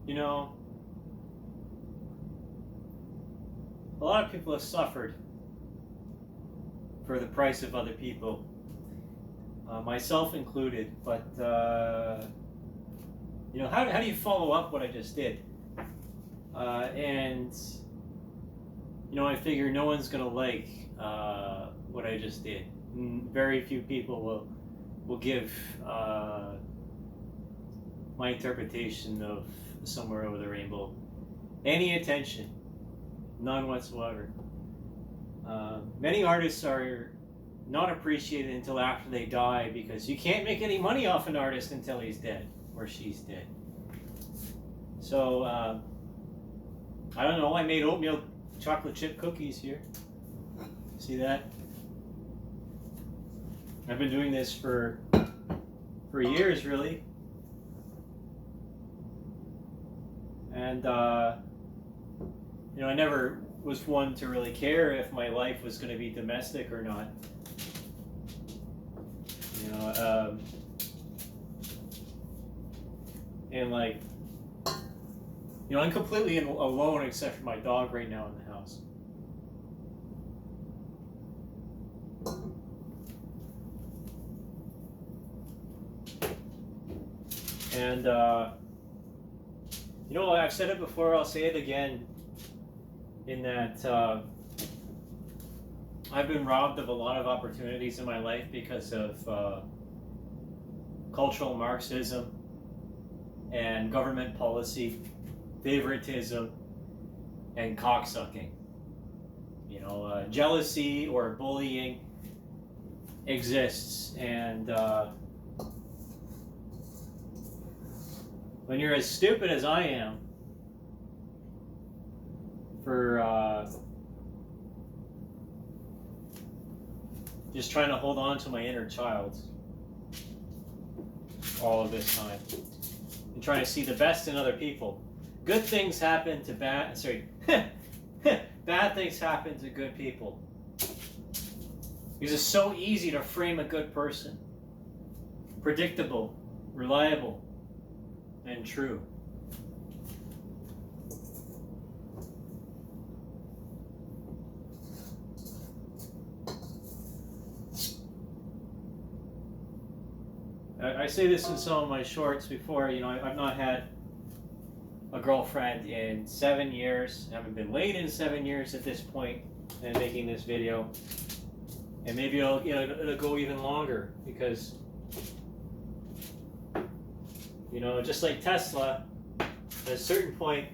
You know, a lot of people have suffered for the price of other people, myself included. But how do you follow up what I just did? And I figure no one's gonna like what I just did. Very few people will give my interpretation of Somewhere Over the Rainbow any attention, none whatsoever. Many artists are not appreciated until after they die, because you can't make any money off an artist until he's dead or she's dead. So I don't know. I made oatmeal chocolate chip cookies here. See that? I've been doing this for years, really. And I never was one to really care if my life was going to be domestic or not. And like, I'm completely alone except for my dog right now in the house. And I've said it before, I'll say it again, in that I've been robbed of a lot of opportunities in my life because of cultural Marxism and government policy, favoritism, and cocksucking. Jealousy or bullying exists, and when you're as stupid as I am for just trying to hold on to my inner child all of this time and trying to see the best in other people. Good things happen to bad things happen to good people. Because it's so easy to frame a good person. Predictable, reliable, and true. I say this in some of my shorts before. I've not had a girlfriend in 7 years. I haven't been laid in 7 years at this point in making this video. And maybe it'll go even longer, because just like Tesla, at a certain point,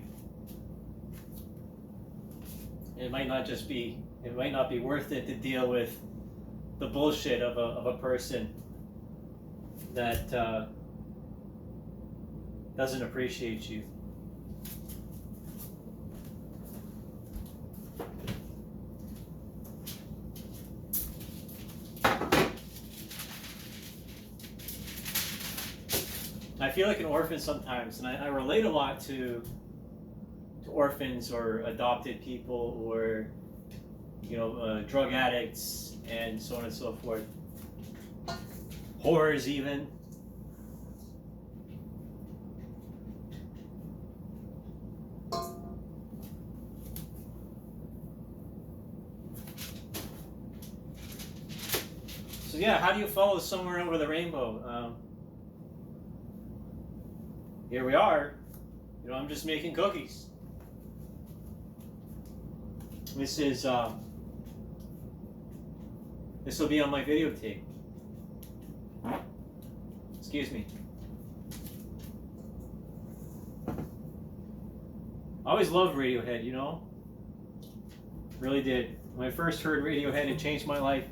it might not be worth it to deal with the bullshit of a person that doesn't appreciate you. I feel like an orphan sometimes, and I relate a lot to orphans or adopted people, or drug addicts and so on and so forth. Whores even. So yeah, how do you follow Somewhere Over the Rainbow? Here we are. I'm just making cookies. This will be on my videotape. Excuse me. I always loved Radiohead, Really did. When I first heard Radiohead, it changed my life.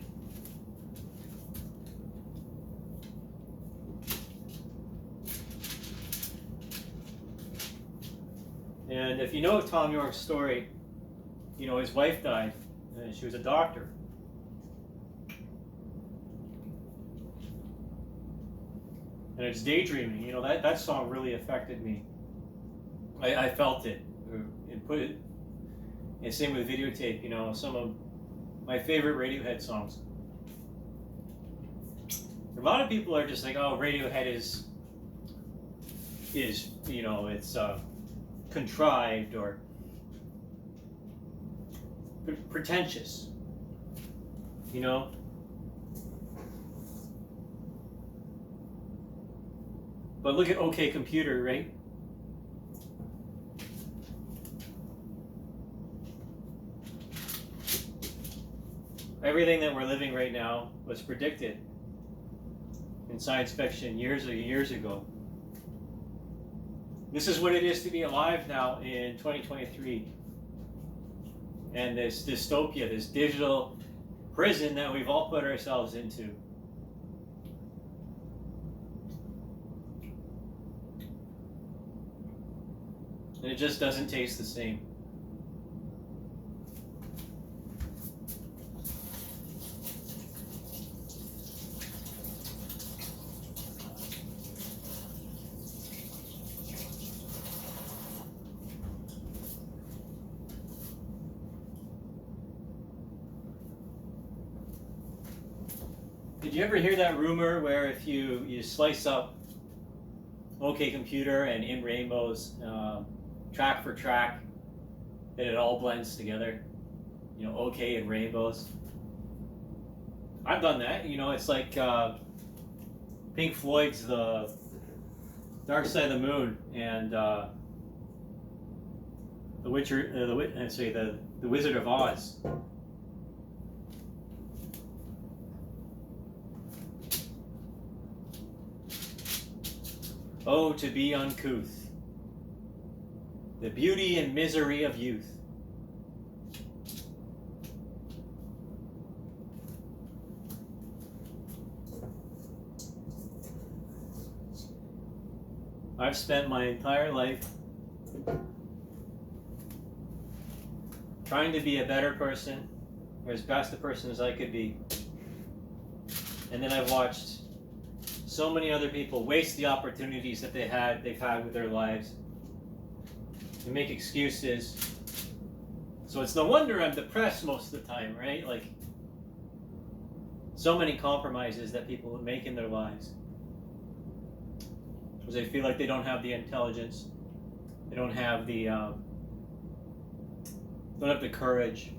And if you know Tom York's story, his wife died, and she was a doctor. And it's Daydreaming, that song really affected me. I felt it, and put it, and same with Videotape, some of my favorite Radiohead songs. A lot of people are just like, oh, Radiohead is it's contrived or pretentious, you know. But look at OK Computer, right? Everything that we're living right now was predicted in science fiction years ago. This is what it is to be alive now in 2023. And this dystopia, this digital prison that we've all put ourselves into. And it just doesn't taste the same. Did you ever hear that rumor where if you slice up OK Computer and In Rainbows track for track, that it all blends together? You know, OK and Rainbows. I've done that. You know, it's like Pink Floyd's The Dark Side of the Moon and the Wizard of Oz. Oh, to be uncouth, the beauty and misery of youth. I've spent my entire life trying to be a better person, or as best a person as I could be. And then I've watched so many other people waste the opportunities that they've had with their lives and make excuses. So it's no wonder I'm depressed most of the time, right? Like, so many compromises that people make in their lives because they feel like they don't have the intelligence, they don't have the courage.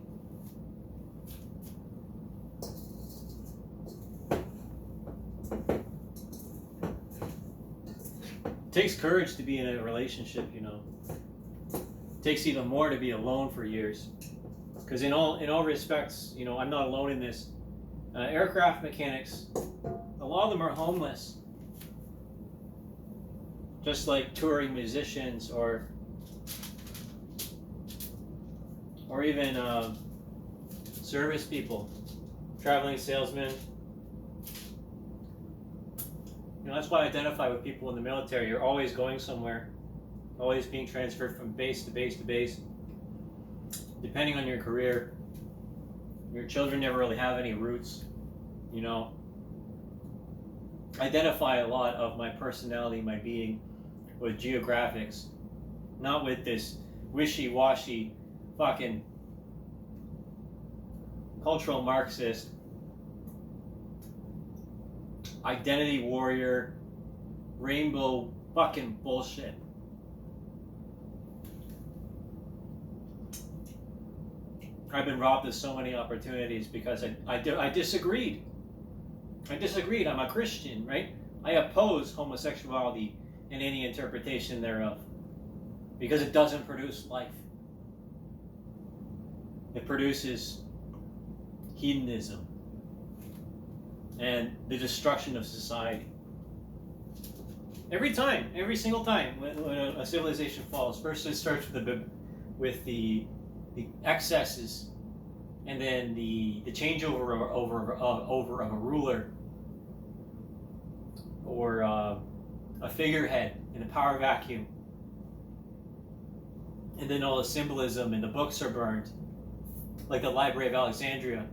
It takes courage to be in a relationship, you know. It takes even more to be alone for years. Because in all respects, you know, I'm not alone in this. Aircraft mechanics, a lot of them are homeless. Just like touring musicians or even service people, traveling salesmen. You know, that's why I identify with people in the military. You're always going somewhere, always being transferred from base to base to base. Depending on your career, your children never really have any roots, you know. I identify a lot of my personality, my being, with geographics, not with this wishy-washy fucking cultural Marxist identity warrior rainbow fucking bullshit. I've been robbed of so many opportunities because I disagreed. I'm a Christian, right? I oppose homosexuality and any interpretation thereof because it doesn't produce life. It produces hedonism and the destruction of society. Every single time when a civilization falls, first it starts with the excesses, and then the changeover over of a ruler or a figurehead in a power vacuum, and then all the symbolism and the books are burned, like the Library of Alexandria.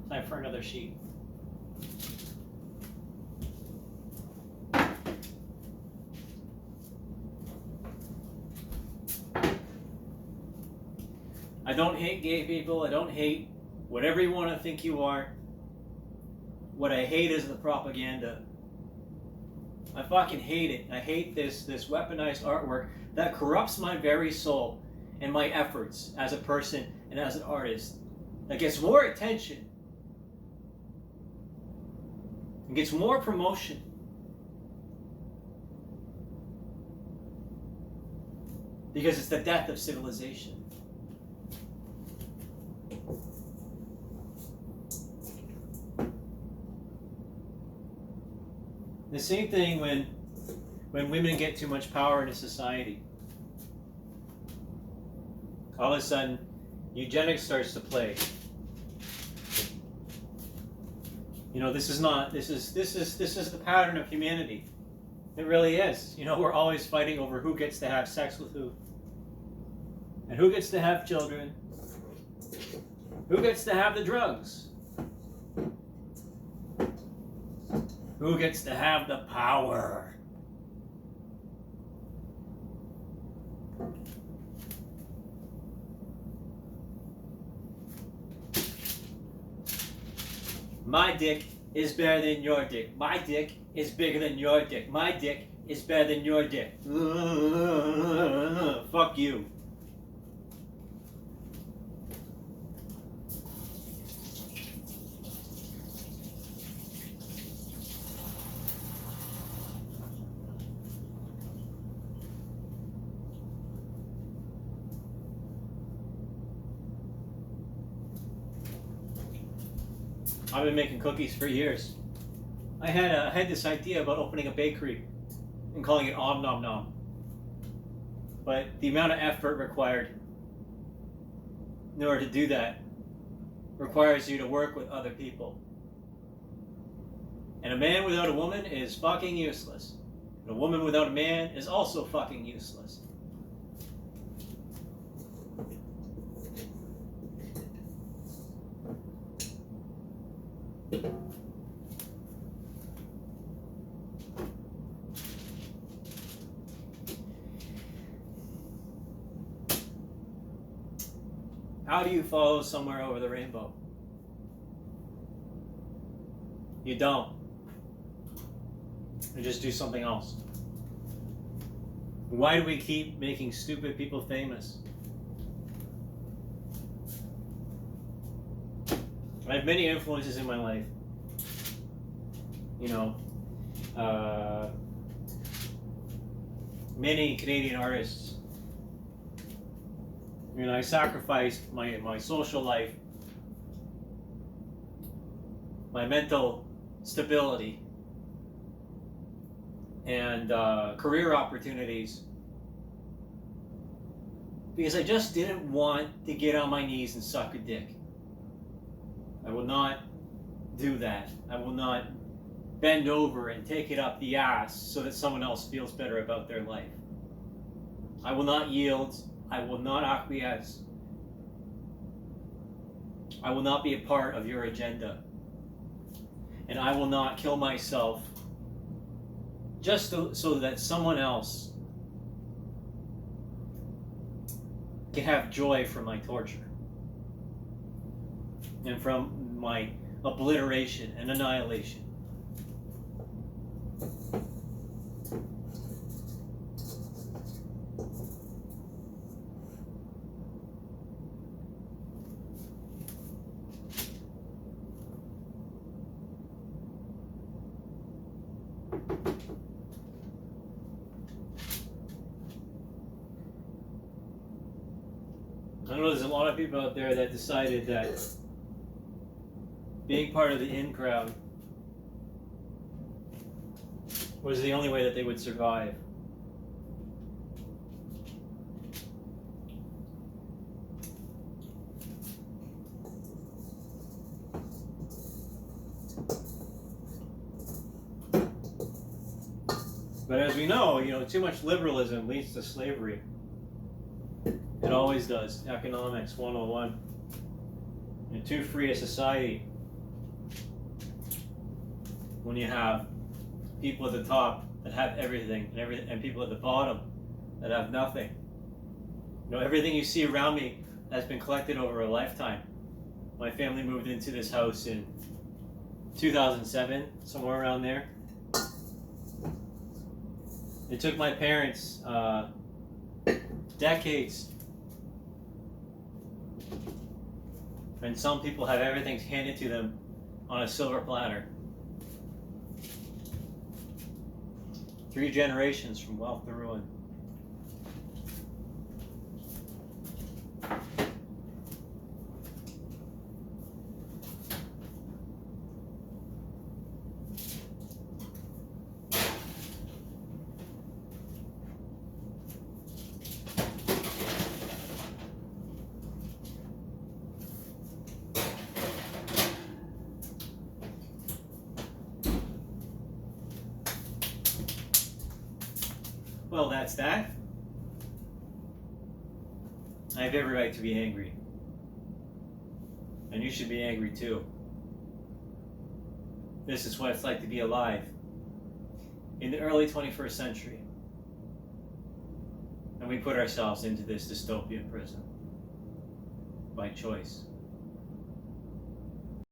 Time for another sheet. I don't hate gay people. I don't hate whatever you want to think you are. What I hate is the propaganda. I fucking hate it. I hate this weaponized artwork that corrupts my very soul and my efforts as a person and as an artist. That gets more attention and gets more promotion. Because it's the death of civilization. The same thing when women get too much power in a society. All of a sudden, eugenics starts to play. You know, this is the pattern of humanity. It really is. You know, we're always fighting over who gets to have sex with who. And who gets to have children. Who gets to have the drugs. Who gets to have the power. My dick is better than your dick. My dick is bigger than your dick. My dick is better than your dick. Fuck you. I've been making cookies for years. I had this idea about opening a bakery and calling it Om Nom Nom. But the amount of effort required in order to do that requires you to work with other people. And a man without a woman is fucking useless. And a woman without a man is also fucking useless. How do you follow somewhere over the rainbow? You don't. You just do something else. Why do we keep making stupid people famous? I have many influences in my life. You know, many Canadian artists. You know, I sacrificed my social life, my mental stability, and career opportunities because I just didn't want to get on my knees and suck a dick. I will not do that. I will not bend over and take it up the ass so that someone else feels better about their life. I will not yield. I will not acquiesce. I will not be a part of your agenda. And I will not kill myself just so that someone else can have joy from my torture and from my obliteration and annihilation. I know there's a lot of people out there that decided that being part of the in crowd was the only way that they would survive. But as we know, too much liberalism leads to slavery. It always does. Economics 101. And too free a society when you have people at the top that have everything and people at the bottom that have nothing. Everything you see around me has been collected over a lifetime. My family moved into this house in 2007, somewhere around there. It took my parents decades, and some people have everything handed to them on a silver platter. 3 generations from wealth to ruin. Well, that's that. I have every right to be angry. And you should be angry too. This is what it's like to be alive in the early 21st century. And we put ourselves into this dystopian prison by choice.